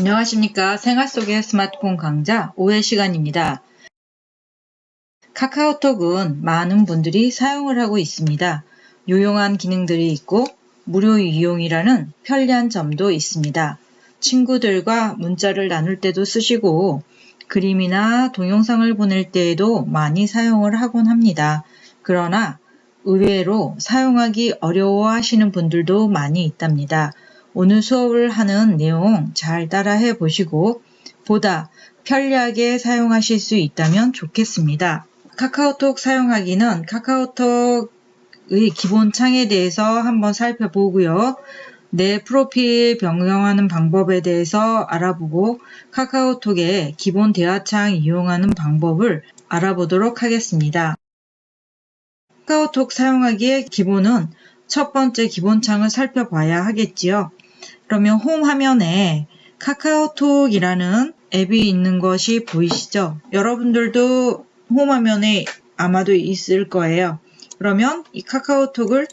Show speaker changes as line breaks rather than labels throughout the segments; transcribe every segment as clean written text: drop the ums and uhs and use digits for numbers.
안녕하십니까. 생활 속의 스마트폰 강좌 5회 시간입니다. 카카오톡은 많은 분들이 사용을 하고 있습니다. 유용한 기능들이 있고 무료 이용이라는 편리한 점도 있습니다. 친구들과 문자를 나눌 때도 쓰시고 그림이나 동영상을 보낼 때에도 많이 사용을 하곤 합니다. 그러나 의외로 사용하기 어려워하시는 분들도 많이 있답니다. 오늘 수업을 하는 내용 잘 따라해 보시고 보다 편리하게 사용하실 수 있다면 좋겠습니다. 카카오톡 사용하기는 카카오톡의 기본 창에 대해서 한번 살펴보고요. 내 프로필 변경하는 방법에 대해서 알아보고 카카오톡의 기본 대화창 이용하는 방법을 알아보도록 하겠습니다. 카카오톡 사용하기의 기본은 첫 번째 기본창을 살펴봐야 하겠지요. 그러면 홈 화면에 카카오톡이라는 앱이 있는 것이 보이시죠? 여러분들도 홈 화면에 아마도 있을 거예요. 그러면 이 카카오톡을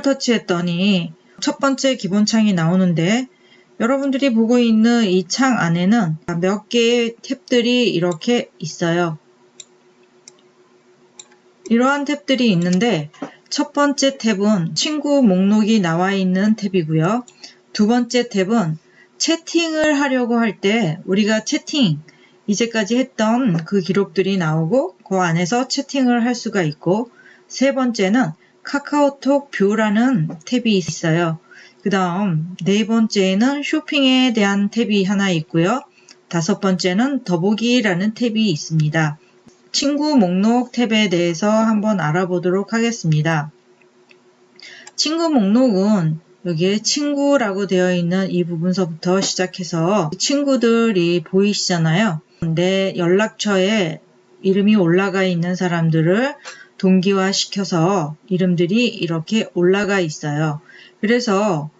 터치했더니 첫 번째 기본창이 나오는데 여러분들이 보고 있는 이 창 안에는 몇 개의 탭들이 이렇게 있어요. 이러한 탭들이 있는데 첫 번째 탭은 친구 목록이 나와 있는 탭이고요. 두 번째 탭은 채팅을 하려고 할 때 우리가 채팅, 이제까지 했던 그 기록들이 나오고 그 안에서 채팅을 할 수가 있고 세 번째는 카카오톡 뷰라는 탭이 있어요. 그 다음 네 번째에는 쇼핑에 대한 탭이 하나 있고요. 다섯 번째는 더보기라는 탭이 있습니다. 친구 목록 탭에 대해서 한번 알아보도록 하겠습니다. 친구 목록은 여기에 친구라고 되어 있는 이 부분서부터 시작해서 친구들이 보이시잖아요. 내 연락처에 이름이 올라가 있는 사람들을 동기화시켜서 이름들이 이렇게 올라가 있어요. 그래서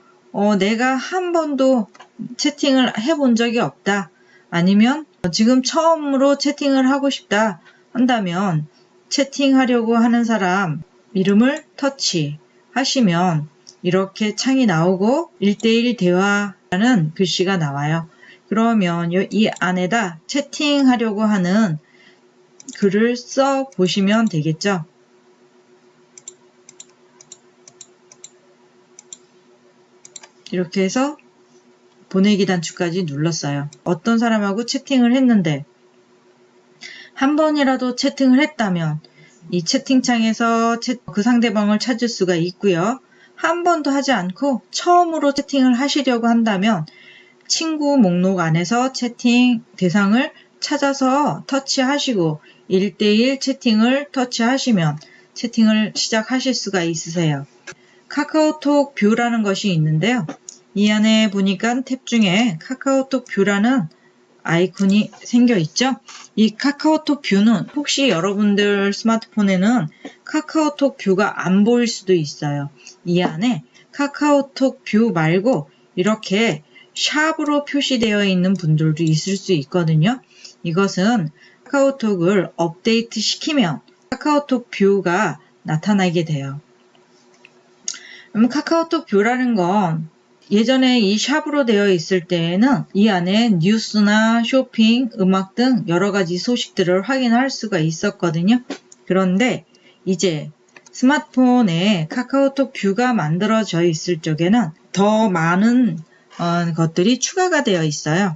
내가 한 번도 채팅을 해본 적이 없다. 아니면 지금 처음으로 채팅을 하고 싶다 한다면 채팅하려고 하는 사람 이름을 터치하시면 이렇게 창이 나오고 1대1 대화라는 글씨가 나와요. 그러면 이 안에다 채팅하려고 하는 글을 써 보시면 되겠죠. 이렇게 해서 보내기 단추까지 눌렀어요. 어떤 사람하고 채팅을 했는데 한 번이라도 채팅을 했다면 이 채팅창에서 그 상대방을 찾을 수가 있고요. 한 번도 하지 않고 처음으로 채팅을 하시려고 한다면 친구 목록 안에서 채팅 대상을 찾아서 터치하시고 1대1 채팅을 터치하시면 채팅을 시작하실 수가 있으세요. 카카오톡 뷰라는 것이 있는데요. 이 안에 보니까 탭 중에 카카오톡 뷰라는 아이콘이 생겨 있죠. 이 카카오톡 뷰는 혹시 여러분들 스마트폰에는 카카오톡 뷰가 안 보일 수도 있어요. 이 안에 카카오톡 뷰 말고 이렇게 샵으로 표시되어 있는 분들도 있을 수 있거든요. 이것은 카카오톡을 업데이트 시키면 카카오톡 뷰가 나타나게 돼요. 그럼 카카오톡 뷰라는 건 예전에 이 샵으로 되어 있을 때에는 이 안에 뉴스나 쇼핑, 음악 등 여러 가지 소식들을 확인할 수가 있었거든요. 그런데 이제 스마트폰에 카카오톡 뷰가 만들어져 있을 적에는 더 많은 것들이 추가가 되어 있어요.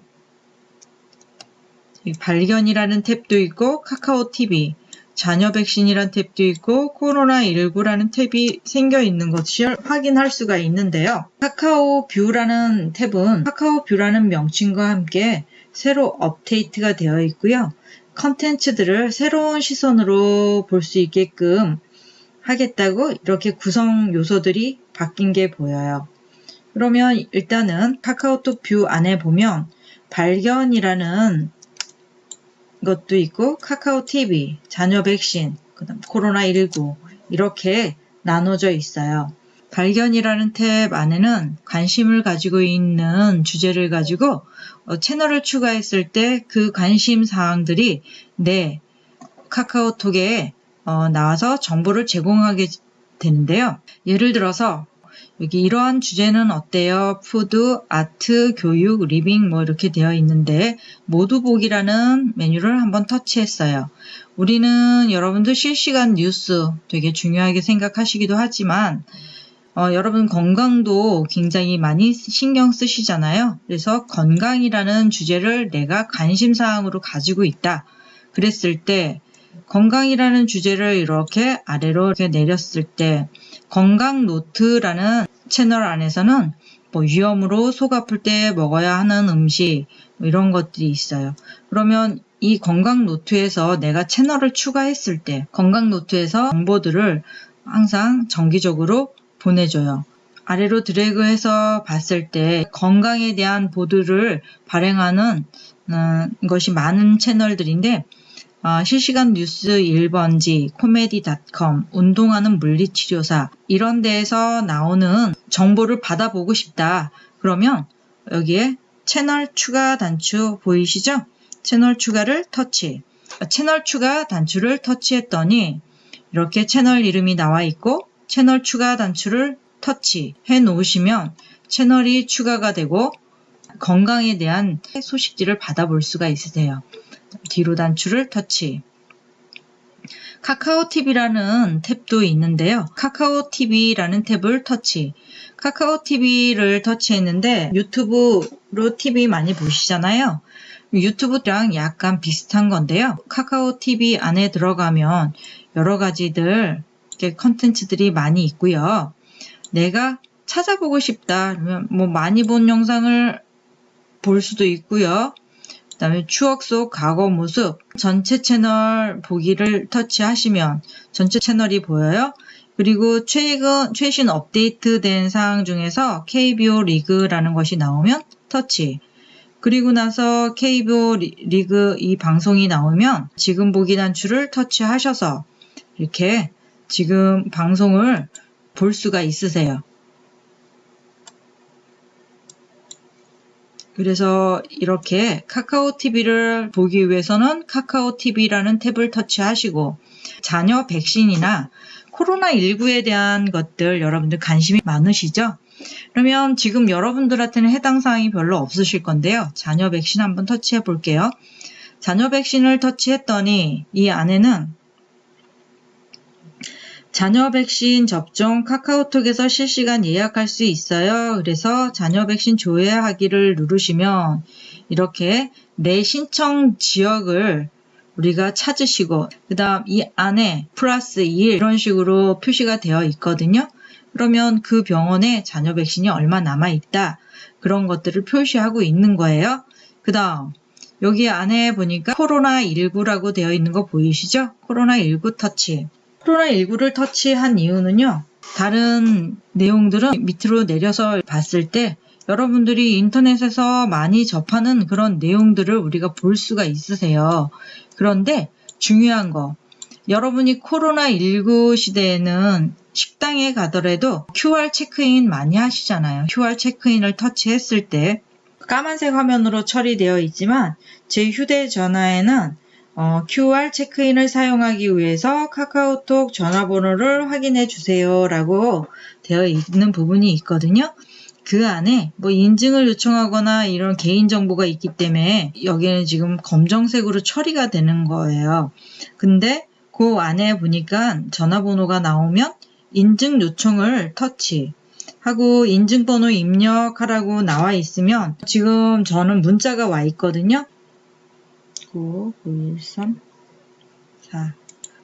발견이라는 탭도 있고 카카오 TV, 자녀 백신이라는 탭도 있고 코로나19라는 탭이 생겨 있는 것을 확인할 수가 있는데요. 카카오 뷰라는 탭은 카카오 뷰라는 명칭과 함께 새로 업데이트가 되어 있고요. 컨텐츠들을 새로운 시선으로 볼 수 있게끔 하겠다고 이렇게 구성 요소들이 바뀐 게 보여요. 그러면 일단은 카카오톡 뷰 안에 보면 발견이라는 것도 있고 카카오 TV, 자녀 백신, 그다음 코로나19 이렇게 나눠져 있어요. 발견이라는 탭 안에는 관심을 가지고 있는 주제를 가지고 채널을 추가했을 때 그 관심 사항들이 내 카카오톡에 나와서 정보를 제공하게 되는데요. 예를 들어서 여기 이러한 주제는 어때요? 푸드, 아트, 교육, 리빙 뭐 이렇게 되어 있는데 모두 보기라는 메뉴를 한번 터치했어요. 우리는 여러분들 실시간 뉴스 되게 중요하게 생각하시기도 하지만 여러분 건강도 굉장히 많이 신경 쓰시잖아요. 그래서 건강이라는 주제를 내가 관심사항으로 가지고 있다. 그랬을 때 건강이라는 주제를 이렇게 아래로 이렇게 내렸을 때 건강 노트라는 채널 안에서는 뭐 위험으로 속 아플 때 먹어야 하는 음식 뭐 이런 것들이 있어요. 그러면 이 건강 노트에서 내가 채널을 추가했을 때 건강 노트에서 정보들을 항상 정기적으로 보내줘요. 아래로 드래그해서 봤을 때 건강에 대한 보도를 발행하는 것이 많은 채널들인데 실시간 뉴스 1번지, 코미디.com, 운동하는 물리치료사 이런 데에서 나오는 정보를 받아보고 싶다. 그러면 여기에 채널 추가 단추 보이시죠? 채널 추가를 터치. 채널 추가 단추를 터치했더니 이렇게 채널 이름이 나와 있고 채널 추가 단추를 터치해 놓으시면 채널이 추가가 되고 건강에 대한 소식지를 받아볼 수가 있으세요. 뒤로 단추를 터치. 카카오TV라는 탭도 있는데요. 카카오TV라는 탭을 터치. 카카오TV를 터치했는데 유튜브로 TV 많이 보시잖아요. 유튜브랑 약간 비슷한 건데요. 카카오TV 안에 들어가면 여러 가지들 컨텐츠들이 많이 있고요. 내가 찾아보고 싶다 그러면 뭐 많이 본 영상을 볼 수도 있고요. 그 다음에 추억 속 과거 모습 전체 채널 보기를 터치하시면 전체 채널이 보여요. 그리고 최신 업데이트된 사항 중에서 KBO 리그라는 것이 나오면 터치. 그리고 나서 KBO 리그 이 방송이 나오면 지금 보기 단추를 터치하셔서 이렇게 지금 방송을 볼 수가 있으세요. 그래서 이렇게 카카오TV를 보기 위해서는 카카오TV라는 탭을 터치하시고 자녀 백신이나 코로나19에 대한 것들 여러분들 관심이 많으시죠? 그러면 지금 여러분들한테는 해당 사항이 별로 없으실 건데요. 자녀 백신 한번 터치해 볼게요. 자녀 백신을 터치했더니 이 안에는 자녀 백신 접종 카카오톡에서 실시간 예약할 수 있어요. 그래서 자녀 백신 조회하기를 누르시면 이렇게 내 신청 지역을 우리가 찾으시고 그 다음 이 안에 플러스 1 이런 식으로 표시가 되어 있거든요. 그러면 그 병원에 자녀 백신이 얼마 남아있다. 그런 것들을 표시하고 있는 거예요. 그 다음 여기 안에 보니까 코로나19라고 되어 있는 거 보이시죠? 코로나19 터치. 코로나19를 터치한 이유는요. 다른 내용들은 밑으로 내려서 봤을 때 여러분들이 인터넷에서 많이 접하는 그런 내용들을 우리가 볼 수가 있으세요. 그런데 중요한 거, 여러분이 코로나19 시대에는 식당에 가더라도 QR 체크인 많이 하시잖아요. QR 체크인을 터치했을 때 까만색 화면으로 처리되어 있지만 제 휴대전화에는 QR 체크인을 사용하기 위해서 카카오톡 전화번호를 확인해 주세요 라고 되어 있는 부분이 있거든요. 그 안에 뭐 인증을 요청하거나 이런 개인정보가 있기 때문에 여기는 지금 검정색으로 처리가 되는 거예요. 근데 그 안에 보니까 전화번호가 나오면 인증 요청을 터치하고 인증번호 입력하라고 나와 있으면 지금 저는 문자가 와 있거든요. 95134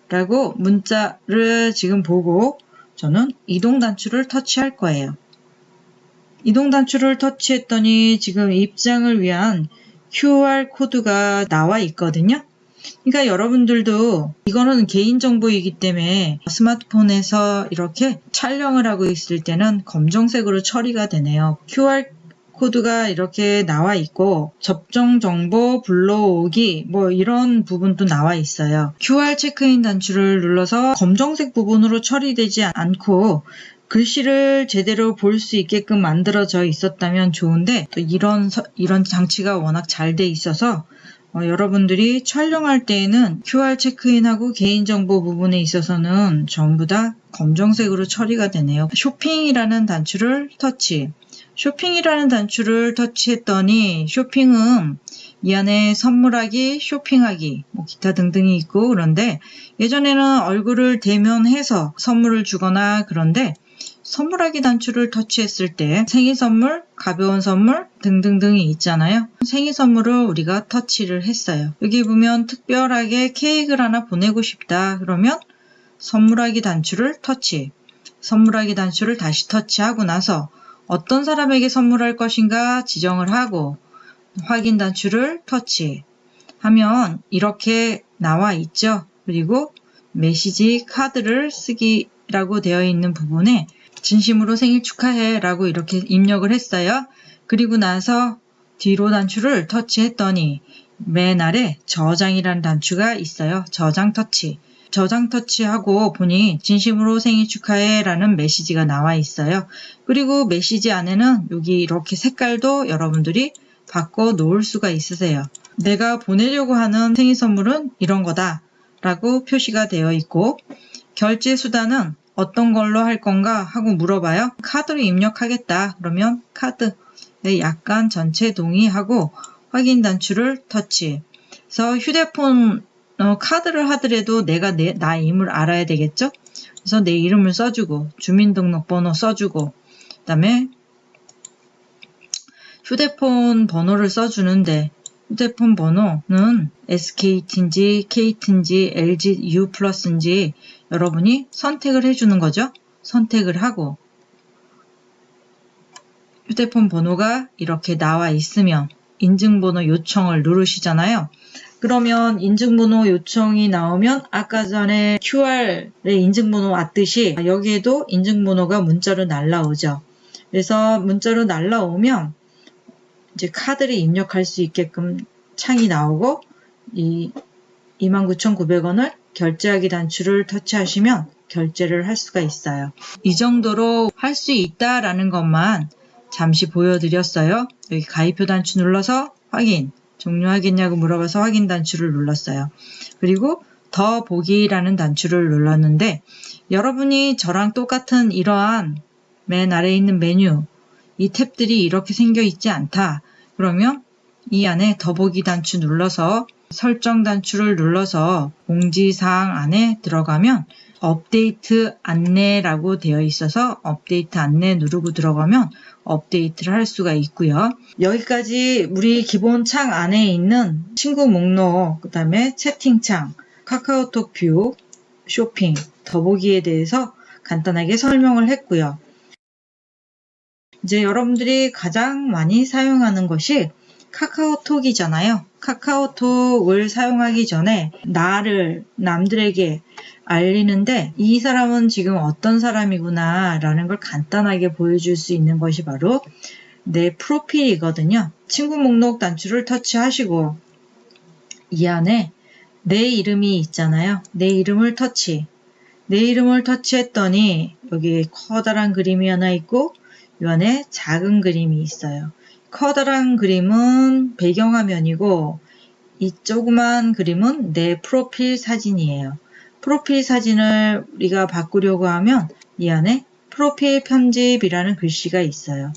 라고 문자를 지금 보고 저는 이동 단추를 터치할 거예요. 이동 단추를 터치했더니 지금 입장을 위한 QR 코드가 나와 있거든요. 그러니까 여러분들도 이거는 개인정보이기 때문에 스마트폰에서 이렇게 촬영을 하고 있을 때는 검정색으로 처리가 되네요. QR 코드가 이렇게 나와 있고 접종 정보 불러오기 뭐 이런 부분도 나와 있어요. QR 체크인 단추를 눌러서 검정색 부분으로 처리되지 않고 글씨를 제대로 볼 수 있게끔 만들어져 있었다면 좋은데 또 이런 장치가 워낙 잘 돼 있어서 여러분들이 촬영할 때에는 QR 체크인하고 개인정보 부분에 있어서는 전부 다 검정색으로 처리가 되네요. 쇼핑이라는 단추를 터치. 쇼핑이라는 단추를 터치했더니 쇼핑은 이 안에 선물하기, 쇼핑하기, 뭐 기타 등등이 있고 그런데 예전에는 얼굴을 대면해서 선물을 주거나 그런데 선물하기 단추를 터치했을 때 생일 선물, 가벼운 선물 등등등이 있잖아요. 생일 선물을 우리가 터치를 했어요. 여기 보면 특별하게 케이크를 하나 보내고 싶다. 그러면 선물하기 단추를 터치. 선물하기 단추를 다시 터치하고 나서 어떤 사람에게 선물할 것인가 지정을 하고 확인 단추를 터치하면 이렇게 나와 있죠. 그리고 메시지 카드를 쓰기라고 되어 있는 부분에 진심으로 생일 축하해 라고 이렇게 입력을 했어요. 그리고 나서 뒤로 단추를 터치했더니 맨 아래 저장이라는 단추가 있어요. 저장 터치. 저장 터치하고 보니 진심으로 생일 축하해 라는 메시지가 나와 있어요. 그리고 메시지 안에는 여기 이렇게 색깔도 여러분들이 바꿔 놓을 수가 있으세요. 내가 보내려고 하는 생일 선물은 이런 거다 라고 표시가 되어 있고 결제 수단은 어떤 걸로 할 건가 하고 물어봐요. 카드로 입력하겠다. 그러면 카드에 약간 전체 동의하고 확인 단추를 터치. 그래서 휴대폰 카드를 하더라도 내가 나임을 알아야 되겠죠? 그래서 내 이름을 써주고 주민등록번호 써주고 그 다음에 휴대폰 번호를 써주는데 휴대폰 번호는 SKT인지 KT인지 LG U 플러스인지 여러분이 선택을 해주는 거죠. 선택을 하고 휴대폰 번호가 이렇게 나와 있으면 인증번호 요청을 누르시잖아요. 그러면 인증번호 요청이 나오면 아까 전에 QR에 인증번호 왔듯이 여기에도 인증번호가 문자로 날라오죠. 그래서 문자로 날라오면 이제 카드를 입력할 수 있게끔 창이 나오고 이 29,900원을 결제하기 단추를 터치하시면 결제를 할 수가 있어요. 이 정도로 할 수 있다라는 것만 잠시 보여드렸어요. 여기 가입표 단추 눌러서 확인, 종료하겠냐고 물어봐서 확인 단추를 눌렀어요. 그리고 더 보기라는 단추를 눌렀는데 여러분이 저랑 똑같은 이러한 맨 아래에 있는 메뉴 이 탭들이 이렇게 생겨 있지 않다. 그러면 이 안에 더보기 단추 눌러서 설정 단추를 눌러서 공지사항 안에 들어가면 업데이트 안내라고 되어 있어서 업데이트 안내 누르고 들어가면 업데이트를 할 수가 있고요. 여기까지 우리 기본 창 안에 있는 친구 목록, 그 다음에 채팅창, 카카오톡 뷰, 쇼핑, 더보기에 대해서 간단하게 설명을 했고요. 이제 여러분들이 가장 많이 사용하는 것이 카카오톡이잖아요. 카카오톡을 사용하기 전에 나를 남들에게 알리는데 이 사람은 지금 어떤 사람이구나 라는 걸 간단하게 보여줄 수 있는 것이 바로 내 프로필이거든요. 친구 목록 단추를 터치하시고 이 안에 내 이름이 있잖아요. 내 이름을 터치. 내 이름을 터치했더니 여기 커다란 그림이 하나 있고 이 안에 작은 그림이 있어요. 커다란 그림은 배경화면이고 이 조그만 그림은 내 프로필 사진이에요. 프로필 사진을 우리가 바꾸려고 하면 이 안에 프로필 편집이라는 글씨가 있어요.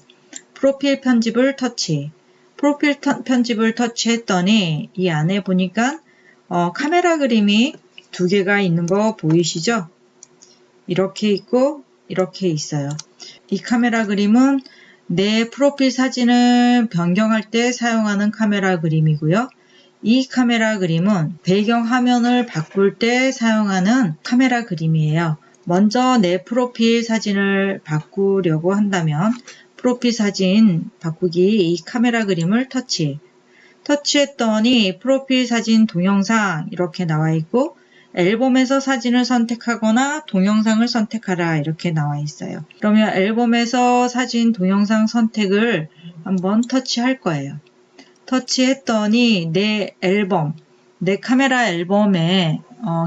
프로필 편집을 터치. 프로필 편집을 터치했더니 이 안에 보니까 카메라 그림이 두 개가 있는 거 보이시죠? 이렇게 있고 이렇게 있어요. 이 카메라 그림은 내 프로필 사진을 변경할 때 사용하는 카메라 그림이고요. 이 카메라 그림은 배경 화면을 바꿀 때 사용하는 카메라 그림이에요. 먼저 내 프로필 사진을 바꾸려고 한다면 프로필 사진 바꾸기 이 카메라 그림을 터치했더니 프로필 사진 동영상 이렇게 나와 있고 앨범에서 사진을 선택하거나 동영상을 선택하라 이렇게 나와 있어요. 그러면 앨범에서 사진 동영상 선택을 한번 터치할 거예요. 터치했더니 내 앨범, 내 카메라 앨범의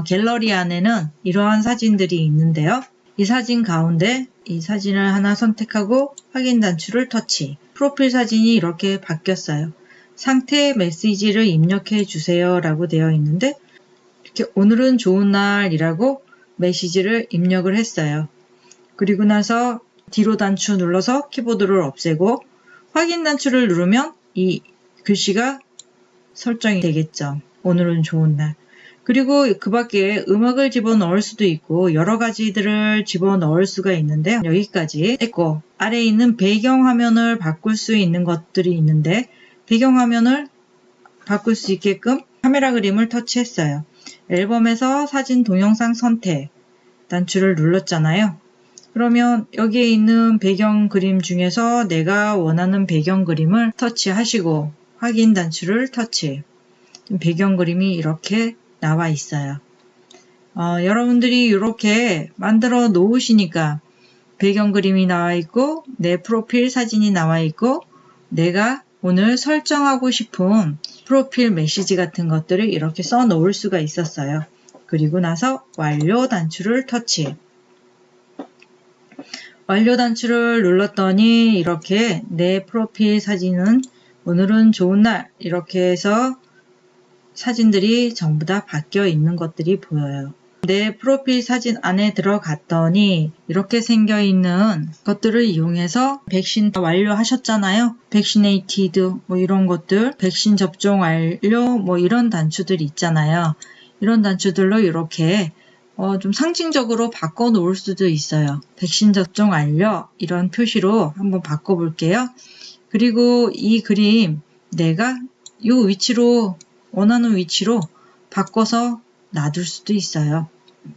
갤러리 안에는 이러한 사진들이 있는데요. 이 사진 가운데 이 사진을 하나 선택하고 확인 단추를 터치. 프로필 사진이 이렇게 바뀌었어요. 상태 메시지를 입력해 주세요 라고 되어 있는데 이렇게 오늘은 좋은 날이라고 메시지를 입력을 했어요. 그리고 나서 뒤로 단추 눌러서 키보드를 없애고 확인 단추를 누르면 이 글씨가 설정이 되겠죠. 오늘은 좋은 날. 그리고 그 밖에 음악을 집어넣을 수도 있고 여러 가지들을 집어넣을 수가 있는데요. 여기까지 했고 아래에 있는 배경화면을 바꿀 수 있는 것들이 있는데 배경화면을 바꿀 수 있게끔 카메라 그림을 터치했어요. 앨범에서 사진 동영상 선택 단추를 눌렀잖아요. 그러면 여기에 있는 배경 그림 중에서 내가 원하는 배경 그림을 터치하시고 확인 단추를 터치. 배경 그림이 이렇게 나와 있어요. 여러분들이 이렇게 만들어 놓으시니까 배경 그림이 나와 있고 내 프로필 사진이 나와 있고 내가 오늘 설정하고 싶은 프로필 메시지 같은 것들을 이렇게 써 놓을 수가 있었어요. 그리고 나서 완료 단추를 터치. 완료 단추를 눌렀더니 이렇게 내 프로필 사진은 오늘은 좋은 날 이렇게 해서 사진들이 전부 다 바뀌어 있는 것들이 보여요. 내 프로필 사진 안에 들어갔더니 이렇게 생겨 있는 것들을 이용해서 백신 완료하셨잖아요. 백시네이티드 뭐 이런 것들, 백신 접종 완료 뭐 이런 단추들이 있잖아요. 이런 단추들로 이렇게 좀 상징적으로 바꿔 놓을 수도 있어요. 백신 접종 완료 이런 표시로 한번 바꿔 볼게요. 그리고 이 그림 내가 이 위치로 원하는 위치로 바꿔서 놔둘 수도 있어요.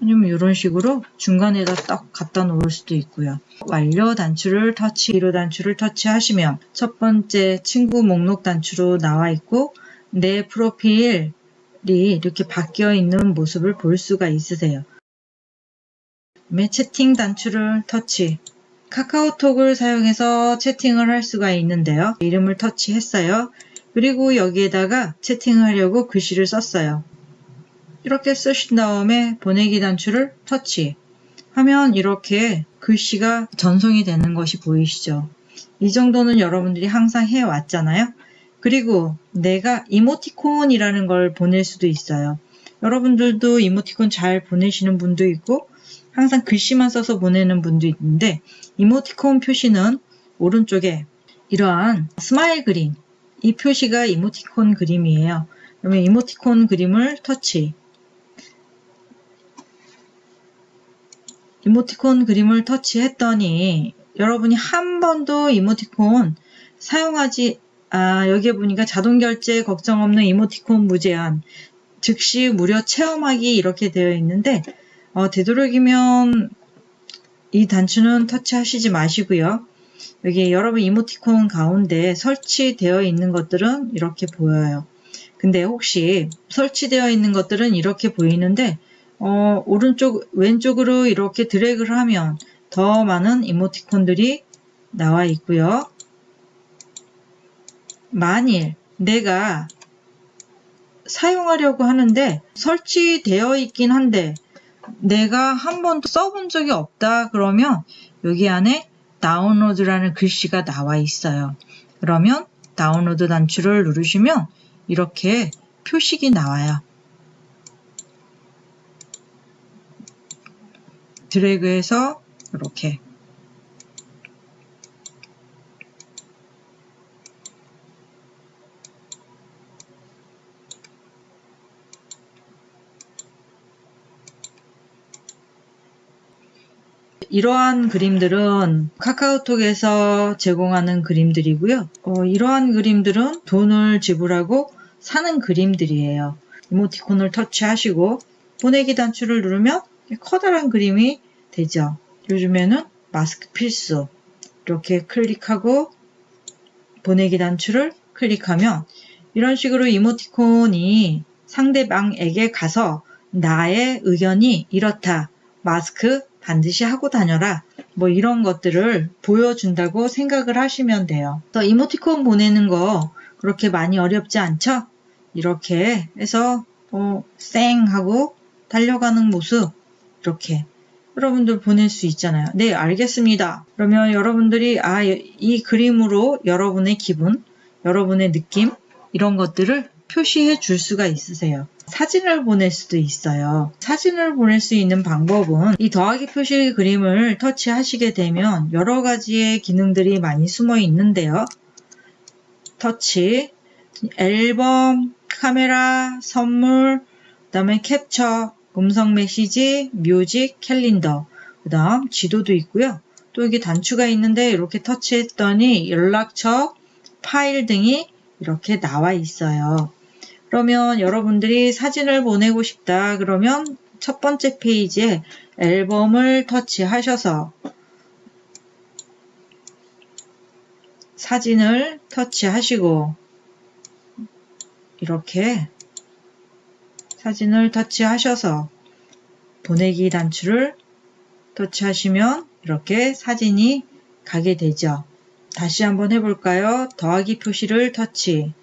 아니면 이런 식으로 중간에다 딱 갖다 놓을 수도 있고요. 완료 단추를 뒤로 단추를 터치하시면 첫 번째 친구 목록 단추로 나와 있고 내 프로필이 이렇게 바뀌어 있는 모습을 볼 수가 있으세요. 채팅 단추를 터치. 카카오톡을 사용해서 채팅을 할 수가 있는데요. 이름을 터치했어요. 그리고 여기에다가 채팅을 하려고 글씨를 썼어요. 이렇게 쓰신 다음에 보내기 단추를 터치 하면 이렇게 글씨가 전송이 되는 것이 보이시죠? 이 정도는 여러분들이 항상 해왔잖아요. 그리고 내가 이모티콘이라는 걸 보낼 수도 있어요. 여러분들도 이모티콘 잘 보내시는 분도 있고 항상 글씨만 써서 보내는 분도 있는데 이모티콘 표시는 오른쪽에 이러한 스마일 그림 이 표시가 이모티콘 그림이에요. 그러면 이모티콘 그림을 터치. 이모티콘 그림을 터치했더니 여러분이 한 번도 이모티콘 사용하지 여기에 보니까 자동 결제 걱정 없는 이모티콘 무제한 즉시 무료 체험하기 이렇게 되어 있는데 되도록이면 이 단추는 터치하시지 마시고요. 여기 여러분 이모티콘 가운데 설치되어 있는 것들은 이렇게 보여요. 근데 혹시 설치되어 있는 것들은 이렇게 보이는데 오른쪽 왼쪽으로 이렇게 드래그를 하면 더 많은 이모티콘들이 나와 있고요. 만일 내가 사용하려고 하는데 설치되어 있긴 한데 내가 한 번도 써본 적이 없다 그러면 여기 안에 다운로드라는 글씨가 나와 있어요. 그러면 다운로드 단추를 누르시면 이렇게 표식이 나와요. 드래그해서 이렇게 이러한 그림들은 카카오톡에서 제공하는 그림들이고요. 이러한 그림들은 돈을 지불하고 사는 그림들이에요. 이모티콘을 터치하시고 보내기 단추를 누르면 커다란 그림이 되죠. 요즘에는 마스크 필수 이렇게 클릭하고 보내기 단추를 클릭하면 이런 식으로 이모티콘이 상대방에게 가서 나의 의견이 이렇다. 마스크 반드시 하고 다녀라. 뭐 이런 것들을 보여준다고 생각을 하시면 돼요. 또 이모티콘 보내는 거 그렇게 많이 어렵지 않죠? 이렇게 해서 쌩 하고 달려가는 모습 이렇게 여러분들 보낼 수 있잖아요. 네, 알겠습니다. 그러면 여러분들이 이 그림으로 여러분의 기분, 여러분의 느낌 이런 것들을 표시해 줄 수가 있으세요. 사진을 보낼 수도 있어요. 사진을 보낼 수 있는 방법은 이 더하기 표시 그림을 터치하시게 되면 여러 가지의 기능들이 많이 숨어 있는데요. 터치, 앨범, 카메라, 선물, 그 다음에 캡처, 음성 메시지, 뮤직, 캘린더, 그 다음 지도도 있고요. 또 여기 단추가 있는데 이렇게 터치했더니 연락처, 파일 등이 이렇게 나와 있어요. 그러면 여러분들이 사진을 보내고 싶다 그러면 첫 번째 페이지에 앨범을 터치하셔서 사진을 터치하시고 이렇게 사진을 터치하셔서 보내기 단추를 터치하시면 이렇게 사진이 가게 되죠. 다시 한번 해볼까요? 더하기 표시를 터치,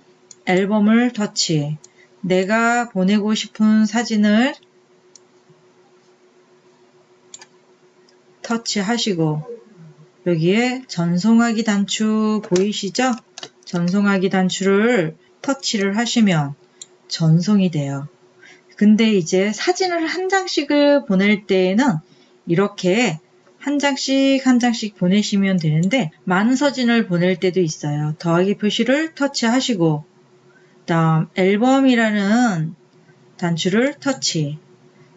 앨범을 터치, 내가 보내고 싶은 사진을 터치하시고 여기에 전송하기 단추 보이시죠? 전송하기 단추를 터치를 하시면 전송이 돼요. 근데 이제 사진을 한 장씩을 보낼 때에는 이렇게 한 장씩 한 장씩 보내시면 되는데 많은 사진을 보낼 때도 있어요. 더하기 표시를 터치하시고 다음 앨범이라는 단추를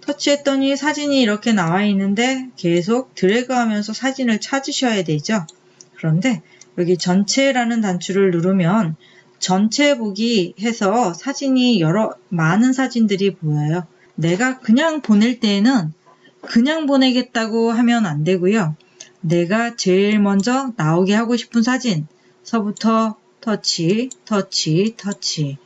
터치했더니 사진이 이렇게 나와 있는데 계속 드래그 하면서 사진을 찾으셔야 되죠. 그런데 여기 전체라는 단추를 누르면 전체 보기 해서 사진이 많은 사진들이 보여요. 내가 그냥 보낼 때에는 그냥 보내겠다고 하면 안 되고요. 내가 제일 먼저 나오게 하고 싶은 사진서부터 터치, 터치, 터치,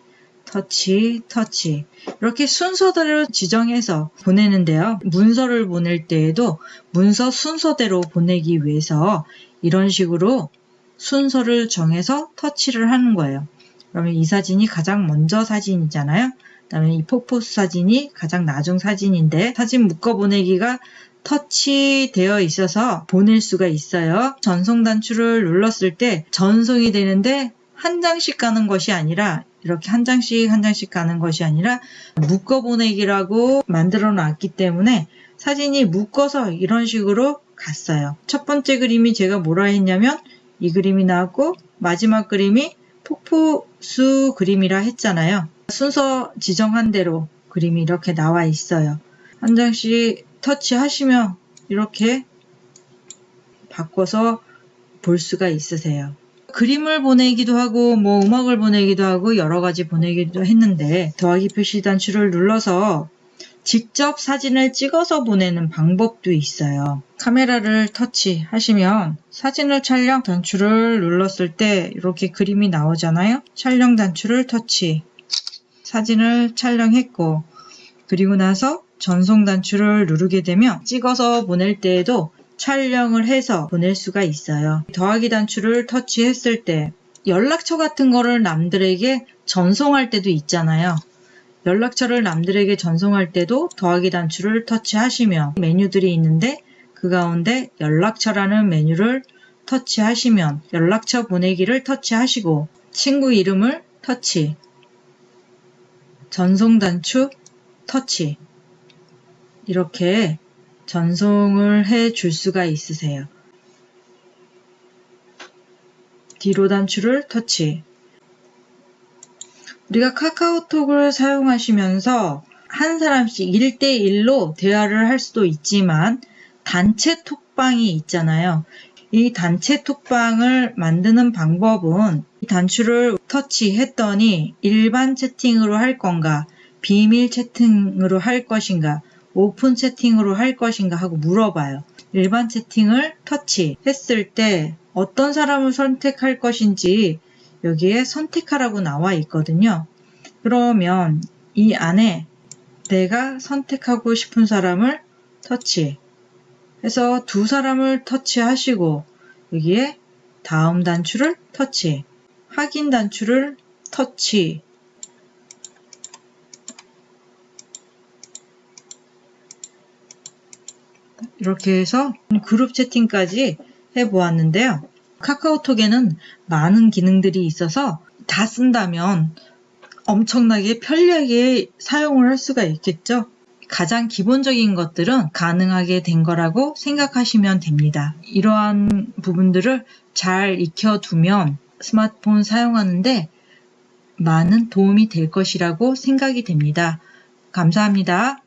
터치, 터치 이렇게 순서대로 지정해서 보내는데요. 문서를 보낼 때에도 문서 순서대로 보내기 위해서 이런 식으로 순서를 정해서 터치를 하는 거예요. 그러면 이 사진이 가장 먼저 사진이잖아요. 그 다음에 이 폭포수 사진이 가장 나중 사진인데 사진 묶어 보내기가 터치되어 있어서 보낼 수가 있어요. 전송 단추를 눌렀을 때 전송이 되는데 한 장씩 가는 것이 아니라 이렇게 한 장씩 한 장씩 가는 것이 아니라 묶어 보내기라고 만들어 놨기 때문에 사진이 묶어서 이런 식으로 갔어요. 첫 번째 그림이 제가 뭐라 했냐면 이 그림이 나왔고 마지막 그림이 폭포수 그림이라 했잖아요. 순서 지정한 대로 그림이 이렇게 나와 있어요. 한 장씩 터치하시면 이렇게 바꿔서 볼 수가 있으세요. 그림을 보내기도 하고 음악을 보내기도 하고 여러 가지 보내기도 했는데 더하기 표시 단추를 눌러서 직접 사진을 찍어서 보내는 방법도 있어요. 카메라를 터치하시면 사진을 촬영 단추를 눌렀을 때 이렇게 그림이 나오잖아요. 촬영 단추를 터치, 사진을 촬영했고 그리고 나서 전송 단추를 누르게 되면 찍어서 보낼 때에도 촬영을 해서 보낼 수가 있어요. 더하기 단추를 터치했을 때 연락처 같은 거를 남들에게 전송할 때도 있잖아요. 연락처를 남들에게 전송할 때도 더하기 단추를 터치하시면 메뉴들이 있는데 그 가운데 연락처라는 메뉴를 터치하시면 연락처 보내기를 터치하시고 친구 이름을 터치, 전송 단추 터치 이렇게 전송을 해 줄 수가 있으세요. 뒤로 단추를 터치. 우리가 카카오톡을 사용하시면서 한 사람씩 1대1로 대화를 할 수도 있지만 단체 톡방이 있잖아요. 이 단체 톡방을 만드는 방법은 이 단추를 터치했더니 일반 채팅으로 할 건가, 비밀 채팅으로 할 것인가, 오픈 채팅으로 할 것인가 하고 물어봐요. 일반 채팅을 터치했을 때 어떤 사람을 선택할 것인지 여기에 선택하라고 나와 있거든요. 그러면 이 안에 내가 선택하고 싶은 사람을 터치해서 두 사람을 터치하시고 여기에 다음 단추를 터치, 확인 단추를 터치, 이렇게 해서 그룹 채팅까지 해보았는데요. 카카오톡에는 많은 기능들이 있어서 다 쓴다면 엄청나게 편리하게 사용을 할 수가 있겠죠. 가장 기본적인 것들은 가능하게 된 거라고 생각하시면 됩니다. 이러한 부분들을 잘 익혀두면 스마트폰 사용하는데 많은 도움이 될 것이라고 생각이 됩니다. 감사합니다.